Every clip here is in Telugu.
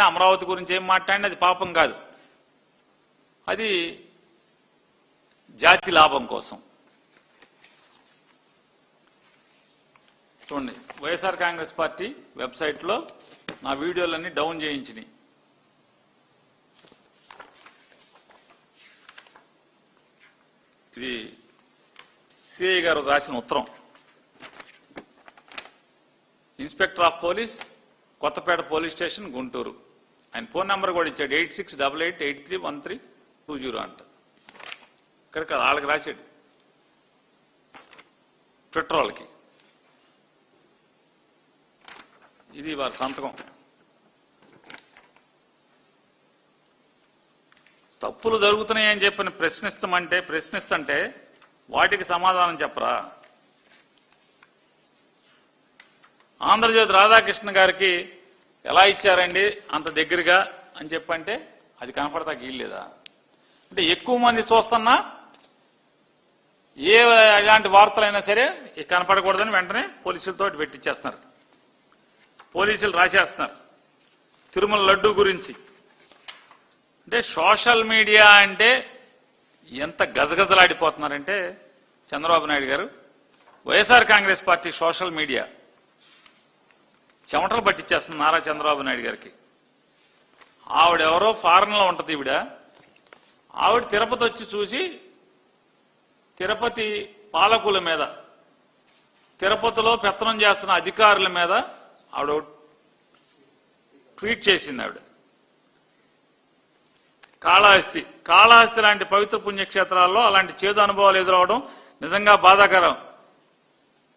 అమరావతి గురించి ఏం మాట్లాడినా అది పాపం కాదు, అది జాతి లాభం కోసం. చూడండి, వైఎస్ఆర్ కాంగ్రెస్ పార్టీ వెబ్సైట్లో నా వీడియోలన్నీ డౌన్ చేయించినాయి. ఇది సిఐ గారు రాసిన ఉత్తరం. Inspector of police, Kothapeta police station, Guntur. ఆయన ఫోన్ నెంబర్ కూడా ఇచ్చాడు, 8688831320 అంట. ఇక్కడ కాదు, వాళ్ళకి రాశాడు, ట్విట్టర్ వాళ్ళకి. ఇది వారి సంతకం. తప్పులు జరుగుతున్నాయని చెప్పని ప్రశ్నిస్తుంటే వాటికి సమాధానం చెప్పరా? ఆంధ్రజ్యోతి రాధాకృష్ణ గారికి ఎలా ఇచ్చారండి అంత దగ్గరగా అని చెప్పంటే అది కనపడతా గీయలేదా? అంటే ఎక్కువ మంది చూస్తున్నా ఎలాంటి వార్తలైనా సరే కనపడకూడదని వెంటనే పోలీసులతో పెట్టించేస్తున్నారు, పోలీసులు రాసేస్తున్నారు. తిరుమల లడ్డు గురించి అంటే సోషల్ మీడియా అంటే ఎంత గజగజలాడిపోతున్నారంటే చంద్రబాబు నాయుడు గారు, YSR Congress party social media చెమటలు పట్టించేస్తుంది నారా చంద్రబాబు నాయుడు గారికి. ఆవిడెవరో ఫారెన్లో ఉంటుంది ఆవిడ తిరుపతి వచ్చి చూసి తిరుపతి పాలకుల మీద, తిరుపతిలో పెత్తనం చేస్తున్న అధికారుల మీద ఆవిడ ట్వీట్ చేసింది. ఆవిడ కాళహస్తి లాంటి పవిత్ర పుణ్యక్షేత్రాల్లో అలాంటి చేదు అనుభవాలు ఎదురవడం నిజంగా బాధాకరం.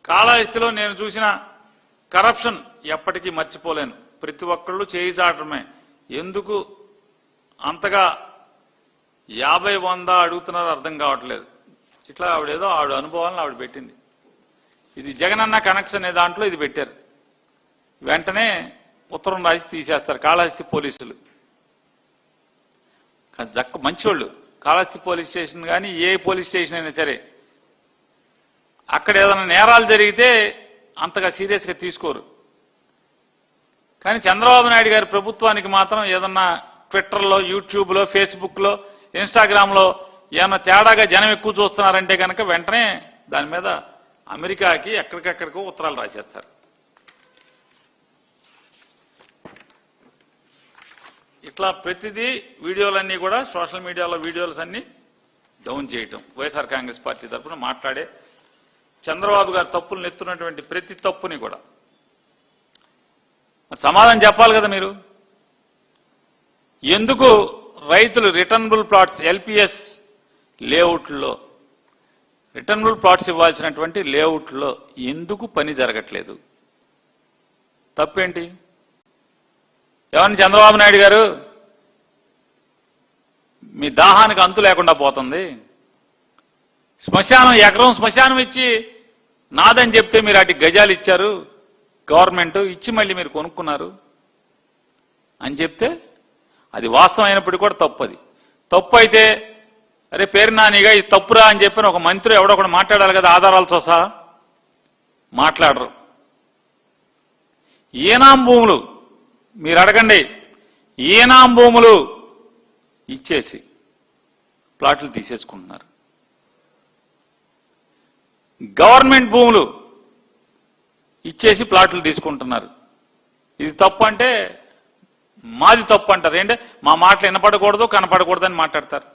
కాళహస్తిలో నేను చూసిన కరప్షన్ ఎప్పటికీ మర్చిపోలేను. ప్రతి ఒక్కళ్ళు చేయి చాటమే. ఎందుకు అంతగా 50-100 అడుగుతున్నారో అర్థం కావట్లేదు. ఇట్లా ఆవిడ అనుభవాలను ఆవిడ పెట్టింది. ఇది జగనన్న కనెక్షన్ అనే దాంట్లో ఇది పెట్టారు. వెంటనే ఉత్తరం రాసి తీసేస్తారు కాళహస్తి పోలీసులు. మంచోళ్ళు. కాళహస్తి పోలీస్ స్టేషన్ కానీ ఏ పోలీస్ స్టేషన్ అయినా సరే అక్కడ ఏదైనా నేరాలు జరిగితే అంతగా సీరియస్గా తీసుకోరు. కానీ చంద్రబాబు నాయుడు గారి ప్రభుత్వానికి మాత్రం ఏదన్నా ట్విట్టర్లో, యూట్యూబ్లో, ఫేస్బుక్లో, ఇన్స్టాగ్రామ్లో ఏమన్నా తేడాగా జనం ఎక్కువ చూస్తున్నారంటే కనుక వెంటనే దాని మీద అమెరికాకి ఎక్కడికెక్కడికో ఉత్తరాలు రాసేస్తారు. ఇట్లా ప్రతిదీ వీడియోలన్నీ కూడా సోషల్ మీడియాలో వీడియోస్ అన్ని డౌన్ చేయటం. వైఎస్ఆర్ కాంగ్రెస్ పార్టీ తరఫున మాట్లాడే చంద్రబాబు గారు తప్పులు నెత్తున్నటువంటి ప్రతి తప్పుని కూడా సమాధానం చెప్పాలి కదా మీరు. ఎందుకు రైతులు రిటర్నబుల్ ప్లాట్స్ ఎల్పిఎస్ లేఅవుట్లో రిటర్నబుల్ ప్లాట్స్ ఇవ్వాల్సినటువంటి లేఅవుట్లో ఎందుకు పని జరగట్లేదు? తప్పేంటి? ఏమన్నా చంద్రబాబు నాయుడు గారు మీ దాహానికి అంతు లేకుండా పోతుంది. ఎకరం శ్మశానం ఇచ్చి నాదని చెప్తే మీరు అటు గజాలు ఇచ్చారు, గవర్నమెంట్ ఇచ్చి మళ్ళీ మీరు కొనుక్కున్నారు అని చెప్తే అది వాస్తవం అయినప్పటికీ కూడా తప్పు. అది తప్పు అయితే అరే పేరు నానిగా ఇది తప్పురా అని చెప్పిన ఒక మంత్రి ఎవడో కూడా మాట్లాడాలి కదా, ఆధారాలతో సహా. మాట్లాడరు. ఏనాం భూములు మీరు అడగండి, ఏనాం భూములు ఇచ్చేసి ప్లాట్లు తీసేసుకుంటున్నారు. గవర్నమెంట్ భూములు ఇచ్చేసి ప్లాట్లు తీసుకుంటున్నారు. ఇది తప్పు అంటే మాది తప్పు అంటారు. ఏంటంటే మా మాటలు వినపడకూడదు, కనపడకూడదు అని మాట్లాడతారు.